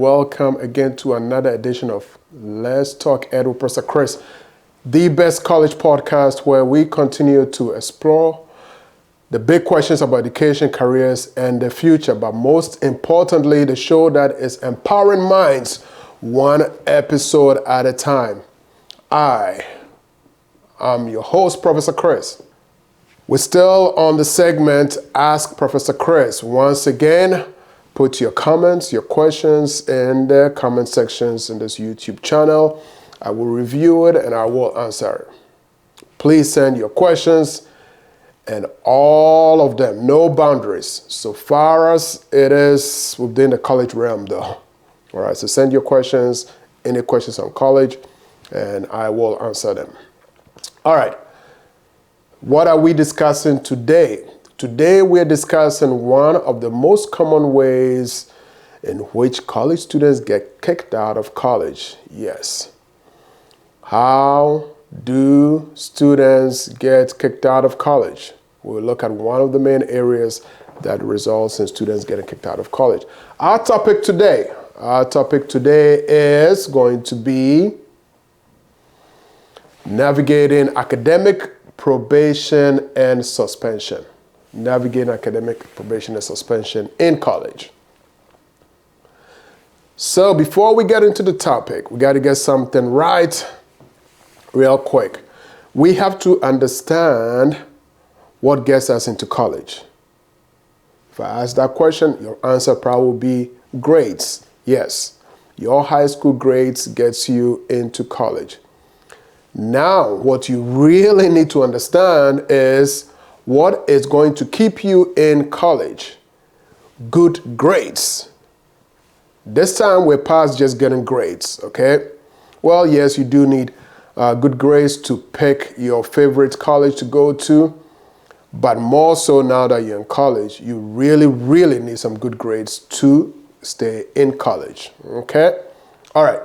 welcome again to another edition of Let's Talk Ed with Professor Chris, the best college podcast where we continue to explore the big questions about education, careers, and the future, but most importantly, the show that is empowering minds one episode at a time. I am your host, Professor Chris. We're still on the segment Ask Professor Chris. Once again, put your comments, your questions in the comment sections in this YouTube channel. I will review it and I will answer it. Please send your questions and all of them, no boundaries. So far as it is within the college realm though. All right, so send your questions, any questions on college, and I will answer them. All right. What are we discussing today? Today we're discussing one of the most common ways in which college students get kicked out of college. Yes. How do students get kicked out of college? We'll look at one of the main areas that results in students getting kicked out of college. Our topic today is going to be navigating academic probation and suspension. Navigating academic probation and suspension in college. So before we get into the topic, we got to get something right real quick. We have to understand what gets us into college. If I ask that question, your answer probably will be grades. Yes, your high school grades gets you into college. Now, what you really need to understand is what is going to keep you in college. Good grades. This time we're past just getting grades, okay? Well, yes, you do need good grades to pick your favorite college to go to, but more so now that you're in college, you really need some good grades to stay in college, okay? All right.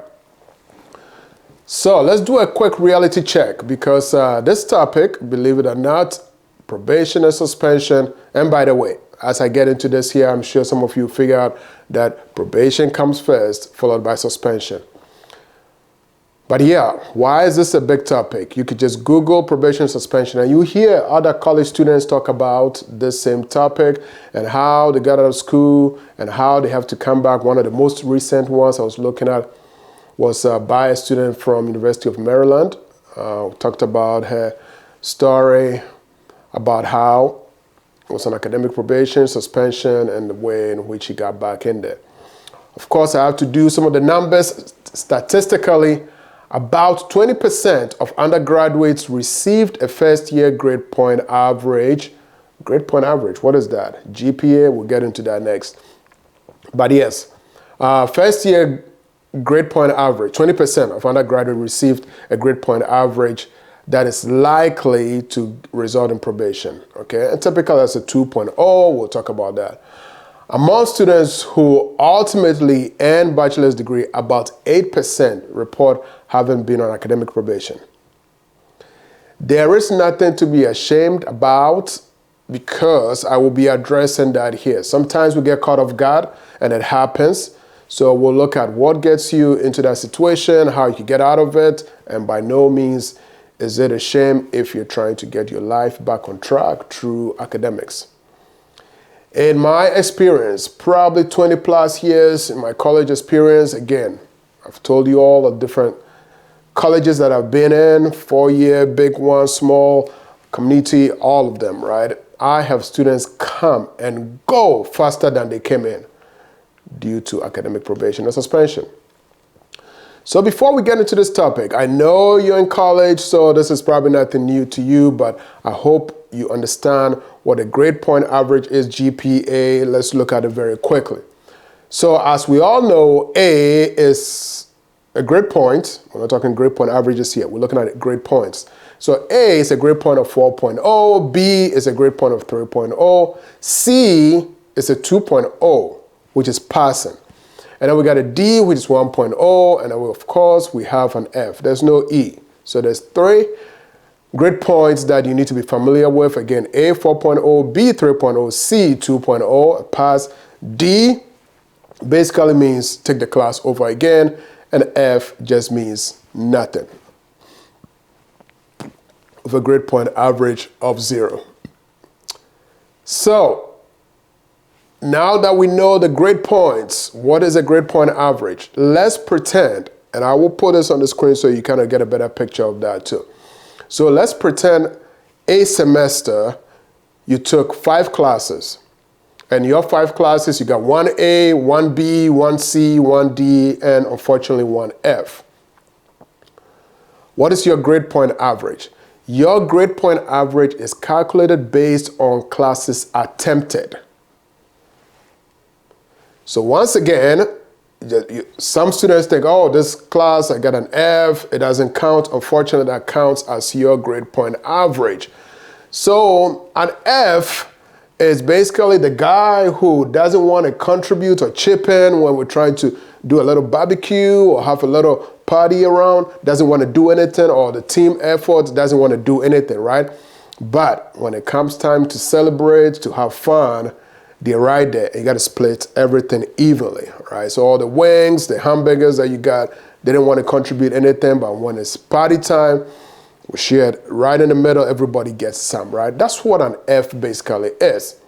So let's do a quick reality check because this topic, believe it or not, probation and suspension, and by the way, as I get into this here, I'm sure some of you figure out that probation comes first, followed by suspension. But yeah, why is this a big topic? You could just Google probation and suspension and you hear other college students talk about this same topic and how they got out of school and how they have to come back. One of the most recent ones I was looking at was by a student from University of Maryland. Talked about her story about how it was on academic probation, suspension, and the way in which he got back in there. Of course, I have to do some of the numbers. Statistically, about 20% of undergraduates received a first-year grade point average. Grade point average, what is that? GPA, we'll get into that next. But yes, first-year grade point average, 20% of undergraduates received a grade point average that is likely to result in probation, okay? And typically that's a 2.0, we'll talk about that. Among students who ultimately earn bachelor's degree, about 8% report having been on academic probation. There is nothing to be ashamed about because I will be addressing that here. Sometimes we get caught off guard and it happens. So we'll look at what gets you into that situation, how you can get out of it, and by no means is it a shame if you're trying to get your life back on track through academics. In my experience, probably 20 plus years in my college experience, again, I've told you all the different colleges that I've been in, 4-year, big one, small, community, all of them, right? I have students come and go faster than they came in due to academic probation or suspension. So before we get into this topic, I know you're in college, so this is probably nothing new to you, but I hope you understand what a grade point average is, GPA. Let's look at it very quickly. So as we all know, A is a grade point. We're not talking grade point averages here. We're looking at grade points. So A is a grade point of 4.0, B is a grade point of 3.0, C is a 2.0, which is passing. And then we got a D, which is 1.0, and then of course we have an F. There's no E. So there's 3 grade points that you need to be familiar with. Again, A 4.0, B 3.0, C 2.0, pass, D basically means take the class over again, and F just means nothing, with a grade point average of 0. So, now that we know the grade points, what is a grade point average? Let's pretend, and I will put this on the screen so you kind of get a better picture of that too. So let's pretend a semester you took 5 classes. And your 5 classes, you got 1A, 1B, 1C, 1D, and unfortunately 1F. What is your grade point average? Your grade point average is calculated based on classes attempted. So once again, some students think, oh, this class, I got an F, it doesn't count. Unfortunately, that counts as your grade point average. So an F is basically the guy who doesn't want to contribute or chip in when we're trying to do a little barbecue or have a little party around, doesn't want to do anything, or the team effort doesn't want to do anything, right? But when it comes time to celebrate, to have fun, they're right there. You got to split everything evenly, right? So all the wings, the hamburgers that you got, they didn't want to contribute anything, but when it's party time, we share it right in the middle, everybody gets some, right? That's what an F basically is.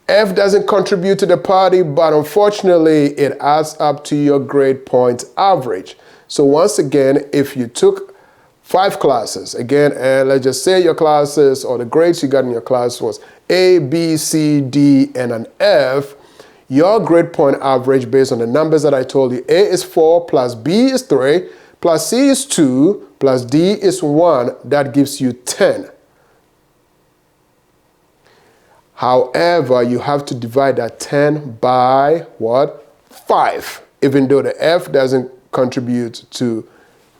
F doesn't contribute to the party, but unfortunately, it adds up to your grade point average. So once again, if you took 5 classes, again, and let's just say your classes or the grades you got in your class was A, B, C, D, and an F, your grade point average based on the numbers that I told you, A is 4, plus B is 3, plus C is 2, plus D is 1, that gives you 10. However, you have to divide that 10 by what? 5, even though the F doesn't contribute to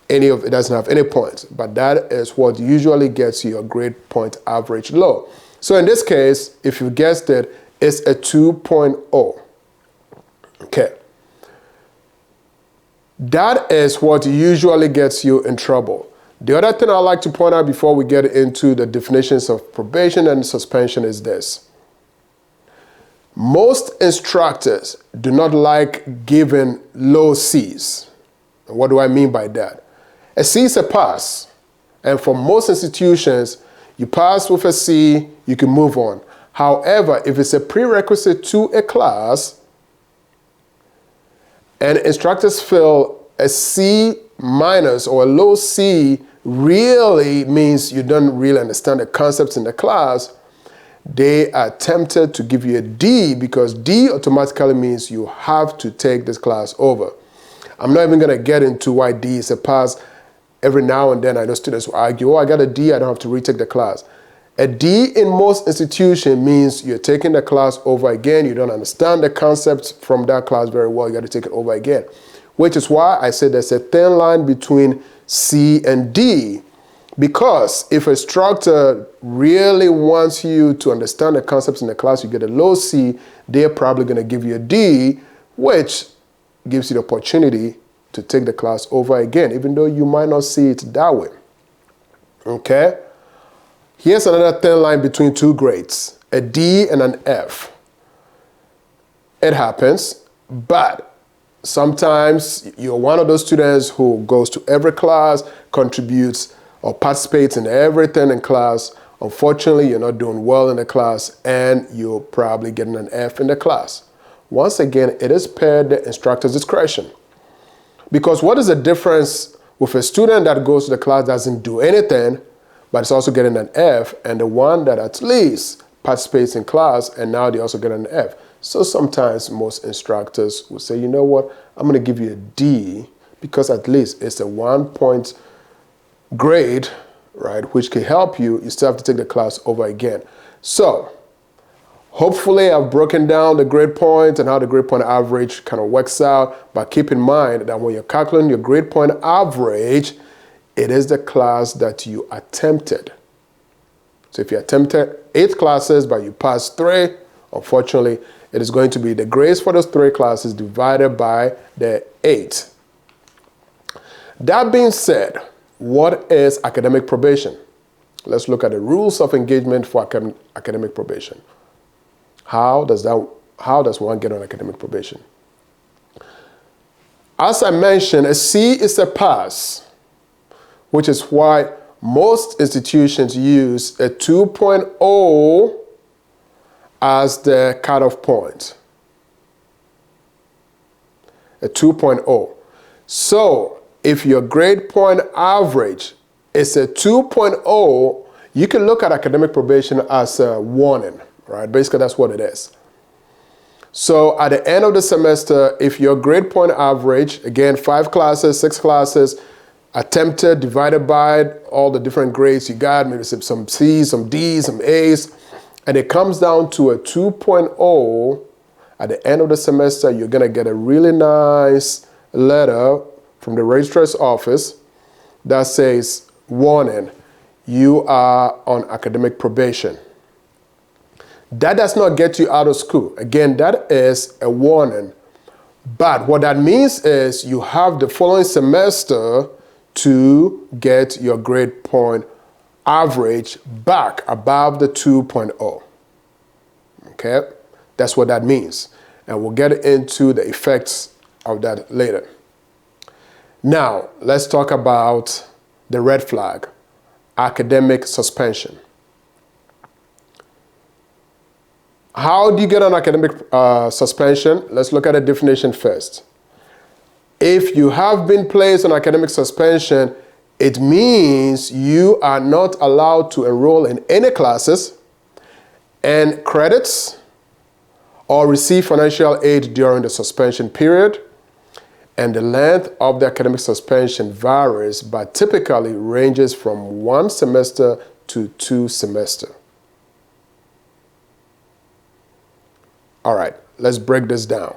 any of it, doesn't have any points, but that is what usually gets you your grade point average low. So in this case, if you guessed it, it's a 2.0. Okay. That is what usually gets you in trouble. The other thing I'd like to point out before we get into the definitions of probation and suspension is this. Most instructors do not like giving low C's. What do I mean by that? A C is a pass. And for most institutions, you pass with a C, you can move on. However, if it's a prerequisite to a class, and instructors feel a C minus or a low C really means you don't really understand the concepts in the class, they are tempted to give you a D, because D automatically means you have to take this class over. I'm not even going to get into why D is a pass. Every now and then I know students will argue, oh, I got a D, I don't have to retake the class. A D in most institutions means you're taking the class over again, you don't understand the concepts from that class very well, you got to take it over again. Which is why I said there's a thin line between C and D. Because if an instructor really wants you to understand the concepts in the class, you get a low C, they're probably going to give you a D, which gives you the opportunity to take the class over again, even though you might not see it that way. Okay? Here's another thin line between 2 grades, a D and an F. It happens, but sometimes you're one of those students who goes to every class, contributes or participates in everything in class. Unfortunately, you're not doing well in the class, and you're probably getting an F in the class. Once again, it is per the instructor's discretion. Because what is the difference with a student that goes to the class, doesn't do anything, but is also getting an F, and the one that at least participates in class, and now they also get an F? So sometimes most instructors will say, you know what, I'm going to give you a D, because at least it's a 1-point grade, right, which can help you. You still have to take the class over again. So hopefully I've broken down the grade point and how the grade point average kind of works out, but keep in mind that when you're calculating your grade point average, it is the class that you attempted. So if you attempted 8 classes but you passed 3, unfortunately, it is going to be the grades for those 3 classes divided by the 8. That being said, what is academic probation? Let's look at the rules of engagement for academic probation. How does one get on academic probation? As I mentioned, a C is a pass, which is why most institutions use a 2.0 as the cutoff point. A 2.0. So if your grade point average is a 2.0, you can look at academic probation as a warning, right? Basically, that's what it is. So at the end of the semester, if your grade point average, again, 5 classes, 6 classes, attempted divided by all the different grades you got, maybe some C's, some D's, some A's, and it comes down to a 2.0, at the end of the semester, you're going to get a really nice letter from the registrar's office that says, warning, you are on academic probation. That does not get you out of school. Again, that is a warning. But what that means is you have the following semester to get your grade point average back above the 2.0. Okay? That's what that means. And we'll get into the effects of that later. Now, let's talk about the red flag, academic suspension. How do you get an academic suspension? Let's look at the definition first. If you have been placed on academic suspension, it means you are not allowed to enroll in any classes and credits or receive financial aid during the suspension period. And the length of the academic suspension varies, but typically ranges from 1 semester to 2 semesters. All right, let's break this down.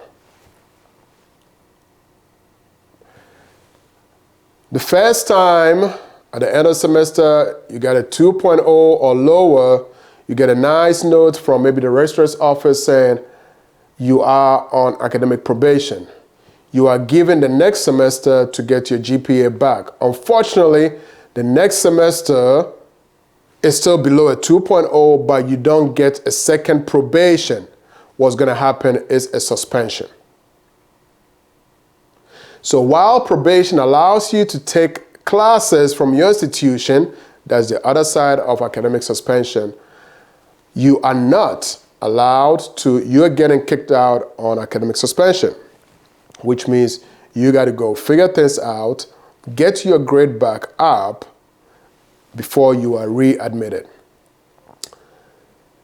The first time at the end of the semester, you get a 2.0 or lower, you get a nice note from maybe the registrar's office saying you are on academic probation. You are given the next semester to get your GPA back. Unfortunately, the next semester is still below a 2.0, but you don't get a second probation. What's going to happen is a suspension. So while probation allows you to take classes from your institution, that's the other side of academic suspension, you are not allowed to, you're getting kicked out on academic suspension, which means you got to go figure things out, get your grade back up before you are readmitted.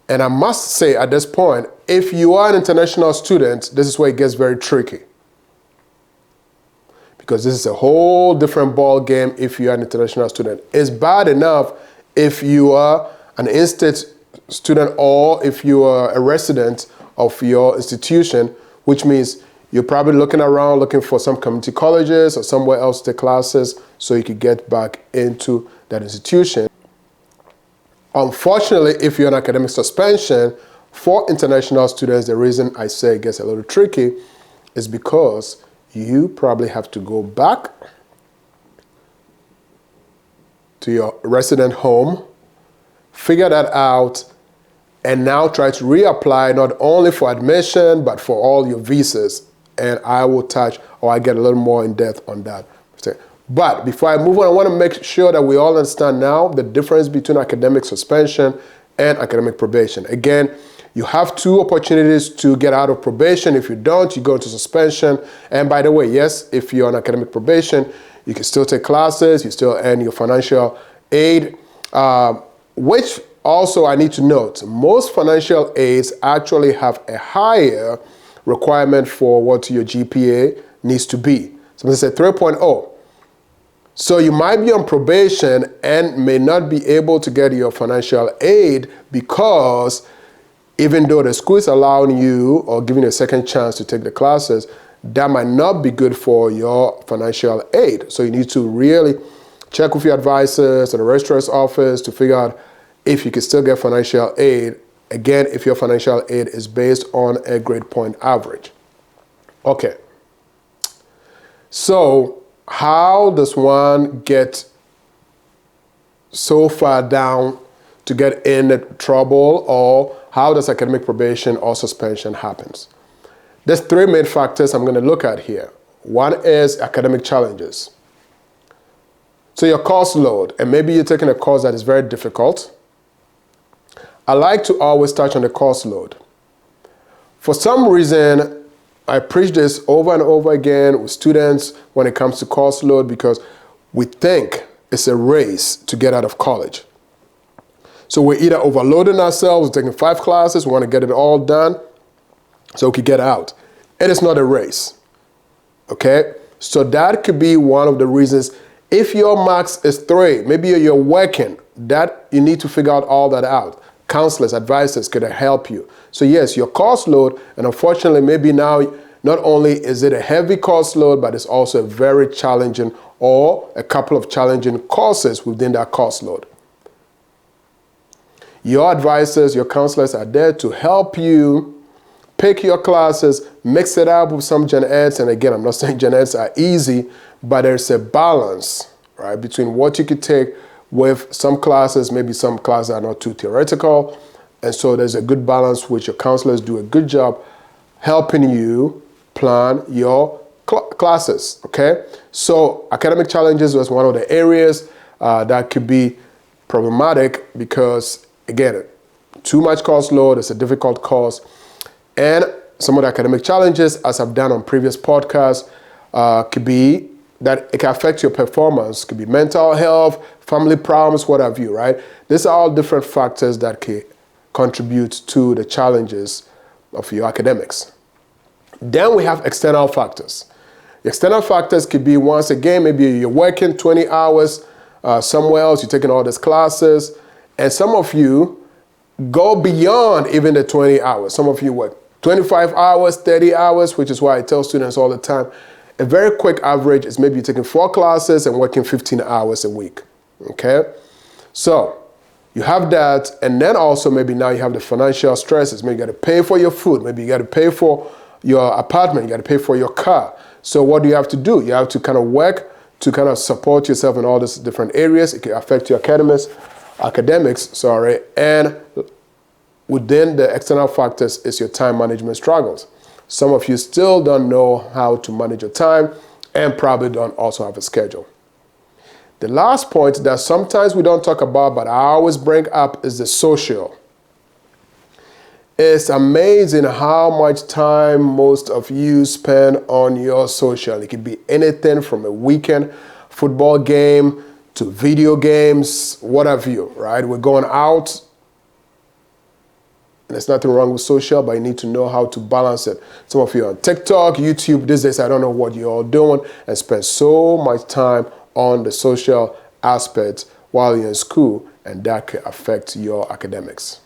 And I must say at this point, if you are an international student, this is where it gets very tricky. Because this is a whole different ball game if you are an international student. It's bad enough if you are an in-state student or if you are a resident of your institution, which means you're probably looking around looking for some community colleges or somewhere else to take classes so you could get back into that institution. Unfortunately, if you're on academic suspension, for international students, the reason I say it gets a little tricky is because you probably have to go back to your resident home, figure that out, and now try to reapply not only for admission, but for all your visas. And I will touch, or I get a little more in depth on that. But before I move on, I want to make sure that we all understand now the difference between academic suspension and academic probation. Again, you have 2 opportunities to get out of probation. If you don't, you go into suspension. And by the way, yes, if you're on academic probation, you can still take classes, you still earn your financial aid, which also I need to note, most financial aids actually have a higher requirement for what your GPA needs to be. So let's say 3.0. So you might be on probation and may not be able to get your financial aid because even though the school is allowing you or giving you a second chance to take the classes, that might not be good for your financial aid. So you need to really check with your advisors or the registrar's office to figure out if you can still get financial aid. Again, if your financial aid is based on a grade point average. Okay. So how does one get so far down to get in trouble, or how does academic probation or suspension happens? There's 3 main factors I'm going to look at here. One is academic challenges. So your course load, and maybe you're taking a course that is very difficult. I like to always touch on the course load. For some reason, I preach this over and over again with students when it comes to course load because we think it's a race to get out of college. So we're either overloading ourselves, taking 5 classes, we want to get it all done so we can get out. It is not a race, okay? So that could be one of the reasons. If your max is 3, maybe you're working, that you need to figure out all that out. Counselors, advisors could help you. So yes, your course load, and unfortunately maybe now not only is it a heavy course load, but it's also a very challenging or a couple of challenging courses within that course load. Your advisors, your counselors are there to help you pick your classes, mix it up with some gen eds. And again, I'm not saying gen eds are easy, but there's a balance, right, between what you could take with some classes. Maybe some classes are not too theoretical. And so there's a good balance which your counselors do a good job helping you plan your classes, okay? So academic challenges was one of the areas that could be problematic because, again, too much course load, it's a difficult course. And some of the academic challenges, as I've done on previous podcasts, could be that it can affect your performance. Could be mental health, family problems, what have you, right? These are all different factors that can contribute to the challenges of your academics. Then we have external factors. External factors could be, once again, maybe you're working 20 hours somewhere else, you're taking all these classes, and some of you go beyond even the 20 hours. Some of you work 25 hours, 30 hours, which is why I tell students all the time, a very quick average is maybe you're taking 4 classes and working 15 hours a week, okay? So you have that, and then also maybe now you have the financial stresses. Maybe you got to pay for your food. Maybe you got to pay for your apartment. You got to pay for your car. So what do you have to do? You have to kind of work to kind of support yourself in all these different areas. It can affect your academics, and within the external factors is your time management struggles. Some of you still don't know how to manage your time and probably don't also have a schedule. The last point that sometimes we don't talk about, but I always bring up, is the social. It's amazing how much time most of you spend on your social. It could be anything from a weekend football game to video games, what have you, right? We're going out, and there's nothing wrong with social, but you need to know how to balance it. Some of you are on TikTok, YouTube, these days, I don't know what you're all doing, and spend so much time on the social aspect while you're in school, and that can affect your academics.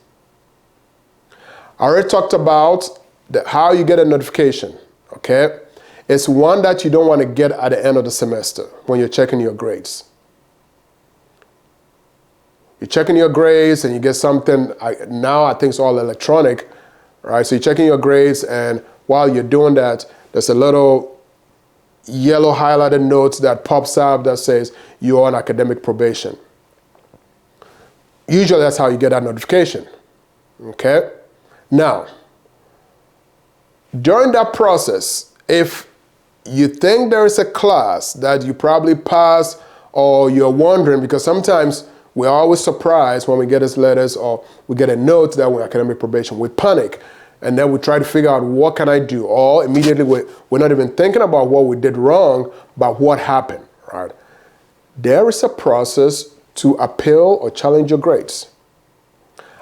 I already talked about how you get a notification, okay? It's one that you don't want to get at the end of the semester when you're checking your grades. You're checking your grades and you get something, now I think it's all electronic, right? So you're checking your grades, and while you're doing that, there's a little yellow highlighted note that pops up that says you're on academic probation. Usually that's how you get that notification, okay? Now, during that process, if you think there is a class that you probably passed, or you're wondering, because sometimes we're always surprised when we get these letters or we get a note that we're academic probation. We panic, and then we try to figure out, what can I do? Or immediately we're not even thinking about what we did wrong, but what happened, right? There is a process to appeal or challenge your grades.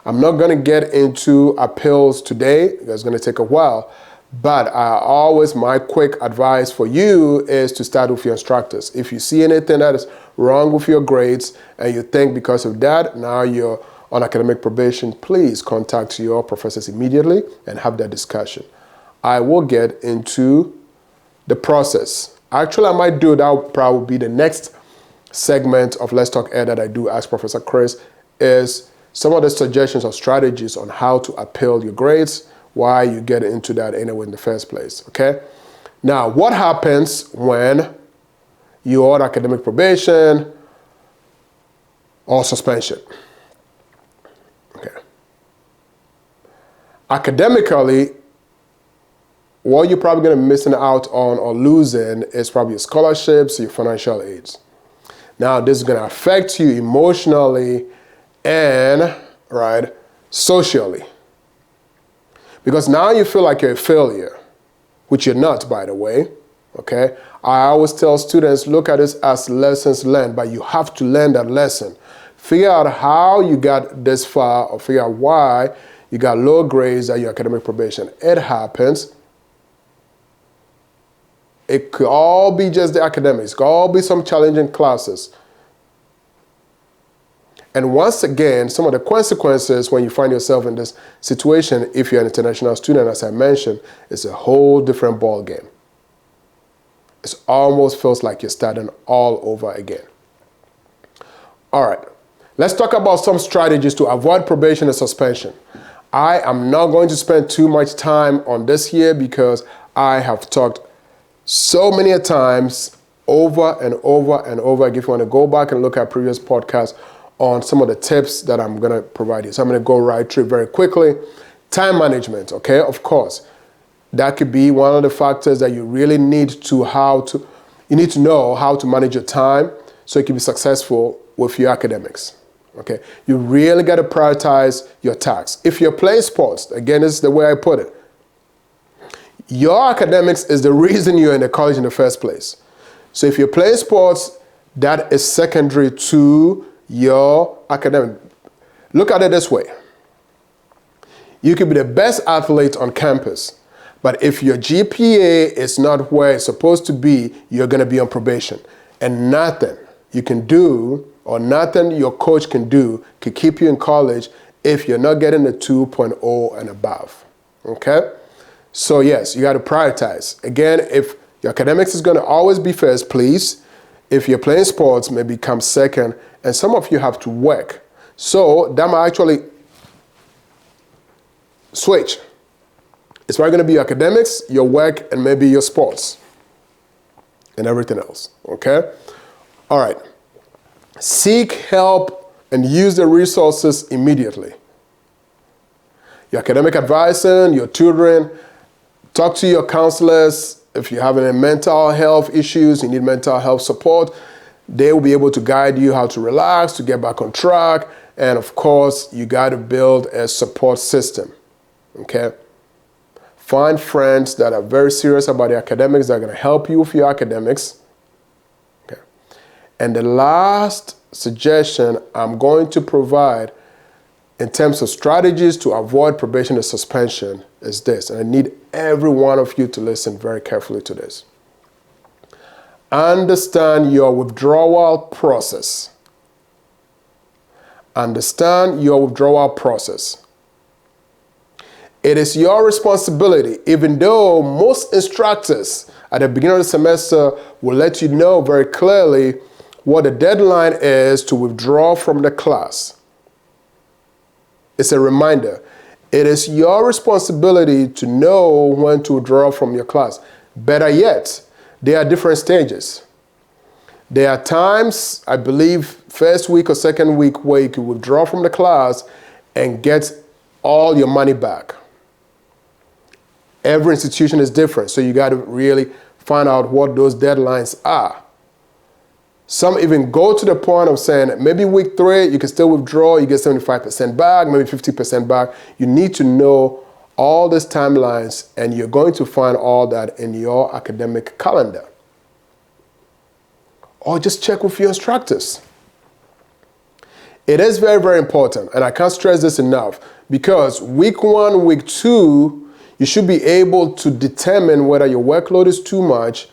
I'm not going to get into appeals today. It's going to take a while. But my quick advice for you is to start with your instructors. If you see anything that is wrong with your grades and you think because of that, now you're on academic probation, please contact your professors immediately and have that discussion. I will get into the process. Actually, I might do that. Will probably be the next segment of Let's Talk Ed that I do ask Professor Chris, is some of the suggestions or strategies on how to appeal your grades, why you get into that anyway in the first place, okay? Now, what happens when you're on academic probation or suspension? Okay. Academically, what you're probably going to be missing out on or losing is probably your scholarships, your financial aids. Now, this is going to affect you emotionally and, right, socially. Because now you feel like you're a failure, which you're not, by the way, okay? I always tell students, look at this as lessons learned, but you have to learn that lesson. Figure out how you got this far, or figure out why you got low grades at your academic probation. It happens. It could all be just the academics. It could all be some challenging classes. And once again, some of the consequences when you find yourself in this situation, if you're an international student, as I mentioned, is a whole different ball game. It almost feels like you're starting all over again. All right, let's talk about some strategies to avoid probation and suspension. I am not going to spend too much time on this here because I have talked so many times over and over and over. If you want to go back and look at previous podcasts on some of the tips that I'm going to provide you. So I'm going to go right through very quickly. Time management, okay? Of course, that could be one of the factors that you really need to you need to know how to manage your time so you can be successful with your academics, okay? You really got to prioritize your tasks. If you're playing sports, again, this is the way I put it. Your academics is the reason you're in the college in the first place. So if you're playing sports, that is secondary to your academic. Look at it this way. You could be the best athlete on campus, but if your GPA is not where it's supposed to be, you're going to be on probation. And nothing you can do or nothing your coach can do can keep you in college if you're not getting the 2.0 and above. Okay? So yes, you got to prioritize. Again, if your academics is going to always be first, please. If you're playing sports, maybe come second. And some of you have to work. So that might actually switch. It's probably going to be your academics, your work, and maybe your sports. And everything else. Okay? All right. Seek help and use the resources immediately. Your academic advisor, your tutoring. Talk to your counselors. If you're having any mental health issues, you need mental health support, they will be able to guide you how to relax, to get back on track. And of course, you got to build a support system, okay? Find friends that are very serious about the academics that are going to help you with your academics, okay? And the last suggestion I'm going to provide in terms of strategies to avoid probation and suspension is this, and I need every one of you to listen very carefully to this. Understand your withdrawal process. Understand your withdrawal process. It is your responsibility, even though most instructors at the beginning of the semester will let you know very clearly what the deadline is to withdraw from the class. It's a reminder. It is your responsibility to know when to withdraw from your class. Better yet, there are different stages. There are times, I believe, first week or second week where you can withdraw from the class and get all your money back. Every institution is different, so you got to really find out what those deadlines are. Some even go to the point of saying maybe week 3, you can still withdraw, you get 75% back, maybe 50% back. You need to know all these timelines, and you're going to find all that in your academic calendar. Or just check with your instructors. It is very, very important, and I can't stress this enough, because week 1, week 2, you should be able to determine whether your workload is too much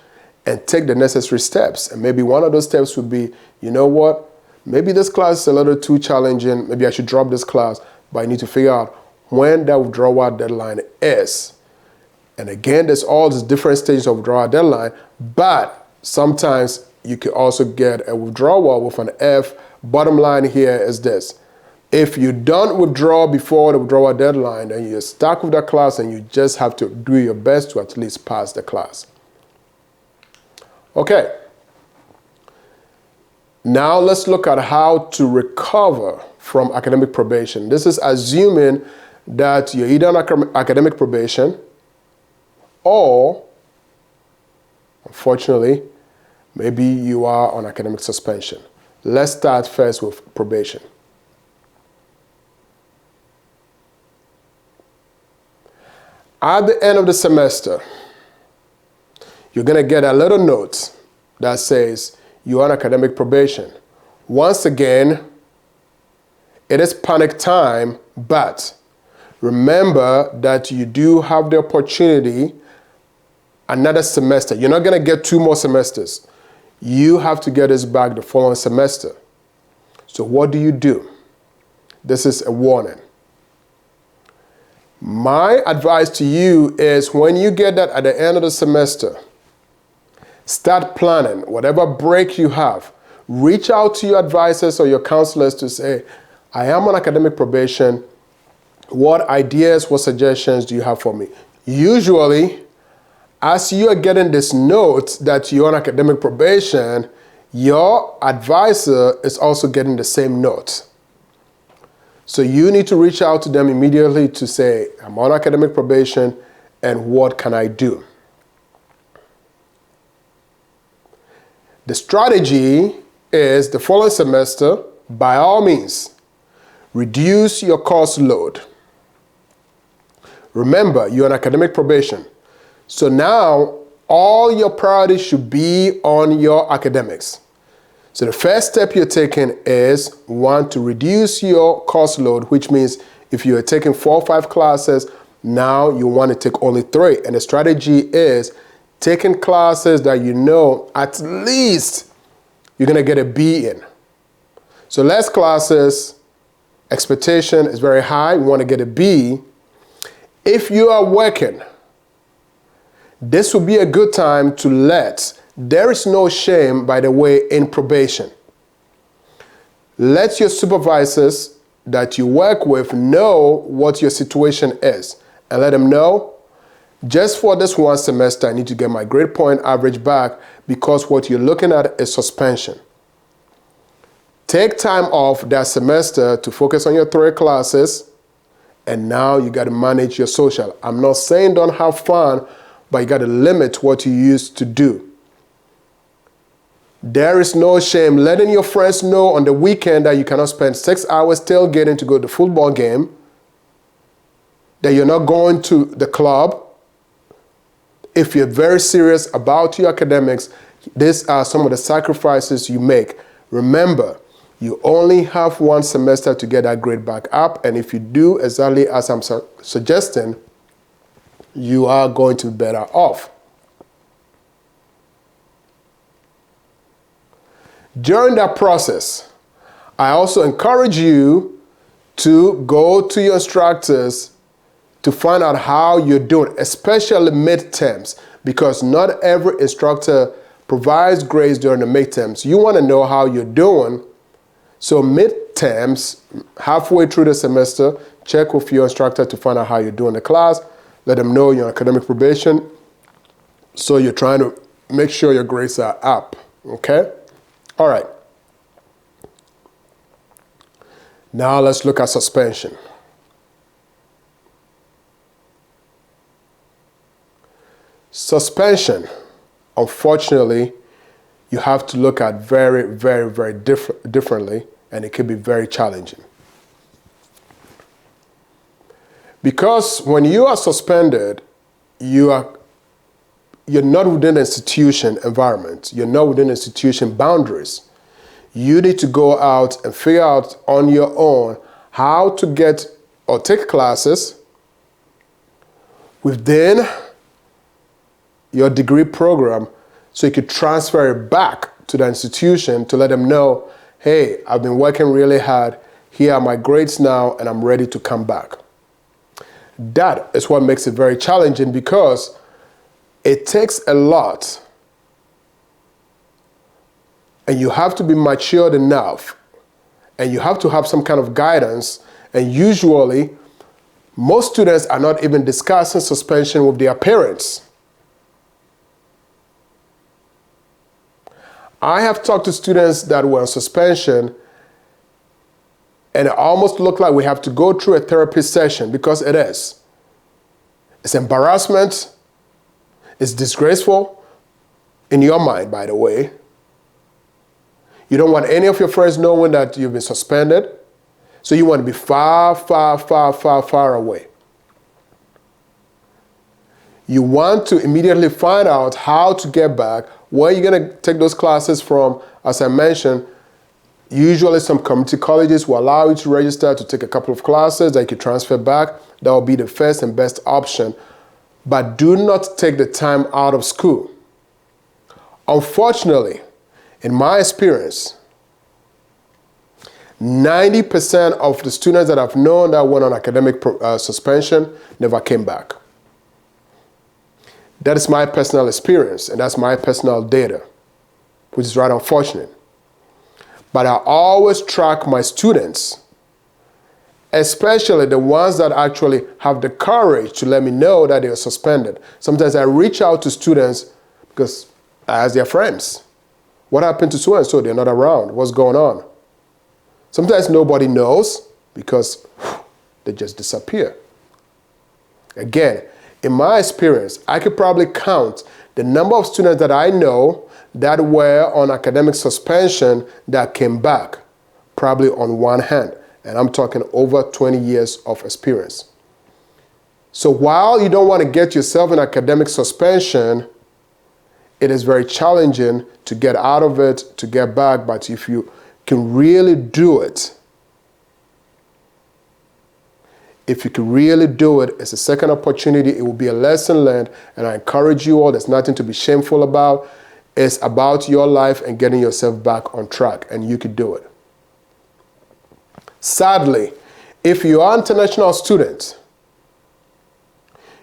and take the necessary steps. And maybe one of those steps would be, you know what, maybe this class is a little too challenging, maybe I should drop this class, but I need to figure out when that withdrawal deadline is. And again, there's all these different stages of withdrawal deadline, but sometimes you can also get a withdrawal with an F. Bottom line here is this. If you don't withdraw before the withdrawal deadline, then you're stuck with that class and you just have to do your best to at least pass the class. Okay. Now let's look at how to recover from academic probation. This is assuming that you're either on academic probation or unfortunately, maybe you are on academic suspension. Let's start first with probation. At the end of the semester, you're going to get a little note that says you're on academic probation. Once again, it is panic time, but remember that you do have the opportunity another semester. You're not going to get 2 more semesters. You have to get this back the following semester. So what do? This is a warning. My advice to you is when you get that at the end of the semester, start planning. Whatever break you have, reach out to your advisors or your counselors to say, I am on academic probation. What ideas, what suggestions do you have for me? Usually, as you are getting this note that you're on academic probation, your advisor is also getting the same note. So you need to reach out to them immediately to say, I'm on academic probation, and what can I do? The strategy is the following semester, by all means, reduce your course load. Remember, you're on academic probation. So now, all your priorities should be on your academics. So the first step you're taking is, 1, to reduce your course load, which means if you're taking 4 or 5 classes, now you want to take only 3. And the strategy is taking classes that you know at least you're going to get a B in. So less classes, expectation is very high, you want to get a B. If you are working, this will be a good time to there is no shame, by the way, in probation. Let your supervisors that you work with know what your situation is, and let them know, just for this 1 semester, I need to get my grade point average back because what you're looking at is suspension. Take time off that semester to focus on your 3 classes, and now you got to manage your social. I'm not saying don't have fun, but you got to limit what you used to do. There is no shame letting your friends know on the weekend that you cannot spend 6 hours tailgating to go to the football game, that you're not going to the club. If you're very serious about your academics, these are some of the sacrifices you make. Remember, you only have 1 semester to get that grade back up, and if you do exactly as I'm suggesting, you are going to be better off. During that process, I also encourage you to go to your instructors to find out how you're doing, especially midterms, because not every instructor provides grades during the midterms. You want to know how you're doing. So midterms, halfway through the semester, check with your instructor to find out how you're doing the class. Let them know you're on academic probation. So you're trying to make sure your grades are up, okay? All right. Now let's look at suspension. Suspension, unfortunately, you have to look at very, very, very differently, and it can be very challenging. Because when you are suspended, you're not within institution environment. You're not within institution boundaries. You need to go out and figure out on your own how to get or take classes within your degree program so you could transfer it back to the institution to let them know, hey, I've been working really hard. Here are my grades now, and I'm ready to come back. That is what makes it very challenging because it takes a lot, and you have to be matured enough, and you have to have some kind of guidance, and usually most students are not even discussing suspension with their parents. I have talked to students that were on suspension, and it almost looked like we have to go through a therapy session because it is. It's embarrassment. It's disgraceful in your mind, by the way. You don't want any of your friends knowing that you've been suspended. So you want to be far, far, far, far, far away. You want to immediately find out how to get back, where you're going to take those classes from. As I mentioned, usually some community colleges will allow you to register to take a couple of classes that you can transfer back. That will be the first and best option. But do not take the time out of school. Unfortunately, in my experience, 90% of the students that I've known that went on academic suspension never came back. That is my personal experience, and that's my personal data, which is right unfortunate. But I always track my students, especially the ones that actually have the courage to let me know that they are suspended. Sometimes I reach out to students because I ask their friends, what happened to so-and-so? They're not around. What's going on? Sometimes nobody knows because they just disappear. Again, in my experience, I could probably count the number of students that I know that were on academic suspension that came back, probably on one hand. And I'm talking over 20 years of experience. So while you don't want to get yourself in academic suspension, it is very challenging to get out of it, to get back. But if you can really do it, it's a second opportunity. It will be a lesson learned. And I encourage you all, there's nothing to be shameful about. It's about your life and getting yourself back on track. And you can do it. Sadly, if you are an international student,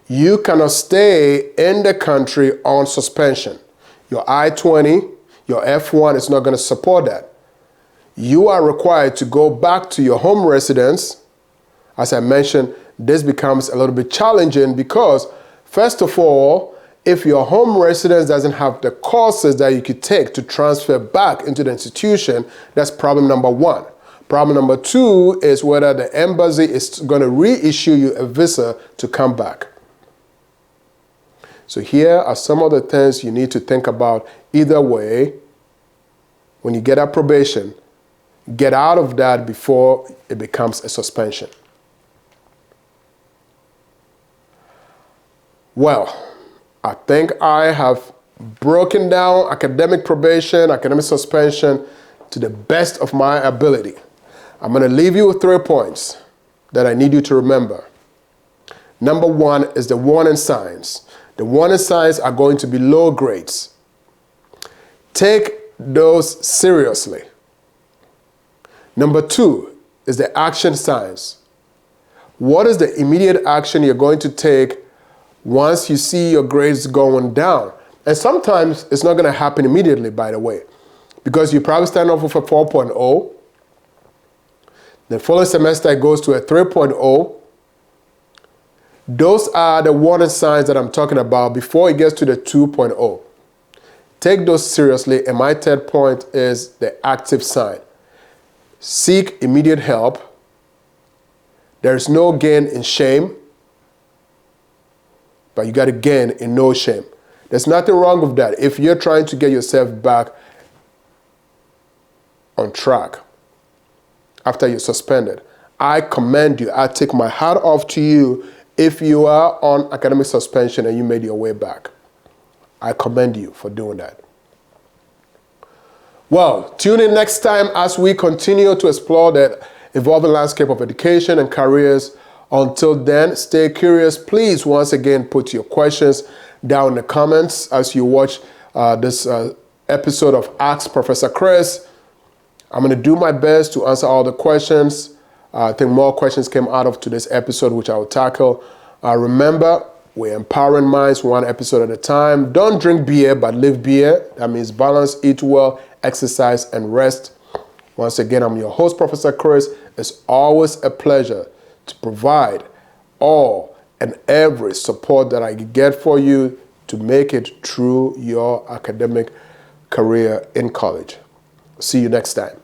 you cannot stay in the country on suspension. Your I-20, your F-1 is not going to support that. You are required to go back to your home residence. As I mentioned, this becomes a little bit challenging because, first of all, if your home residence doesn't have the courses that you could take to transfer back into the institution, that's problem number one. Problem number two is whether the embassy is going to reissue you a visa to come back. So here are some of the things you need to think about. Either way, when you get out probation, get out of that before it becomes a suspension. Well, I think I have broken down academic probation, academic suspension to the best of my ability. I'm going to leave you with 3 points that I need you to remember. Number 1 is the warning signs. The warning signs are going to be low grades. Take those seriously. Number 2 is the action signs. What is the immediate action you're going to take once you see your grades going down? And sometimes it's not going to happen immediately, by the way, because you probably start off with a 4.0. The following semester it goes to a 3.0. Those are the warning signs that I'm talking about before it gets to the 2.0. Take those seriously. And my third point is the active sign. Seek immediate help. There is no gain in shame, but you got to gain in no shame. There's nothing wrong with that if you're trying to get yourself back on track after you're suspended. I commend you. I take my hat off to you if you are on academic suspension and you made your way back. I commend you for doing that. Well, tune in next time as we continue to explore the evolving landscape of education and careers. Until then, stay curious. Please, once again, put your questions down in the comments as you watch this episode of Ask Professor Chris. I'm going to do my best to answer all the questions. I think more questions came out of today's episode, which I will tackle. Remember, we're empowering minds one episode at a time. Don't drink beer, but live beer. That means balance, eat well, exercise, and rest. Once again, I'm your host, Professor Chris. It's always a pleasure to provide all and every support that I get for you to make it through your academic career in college. See you next time.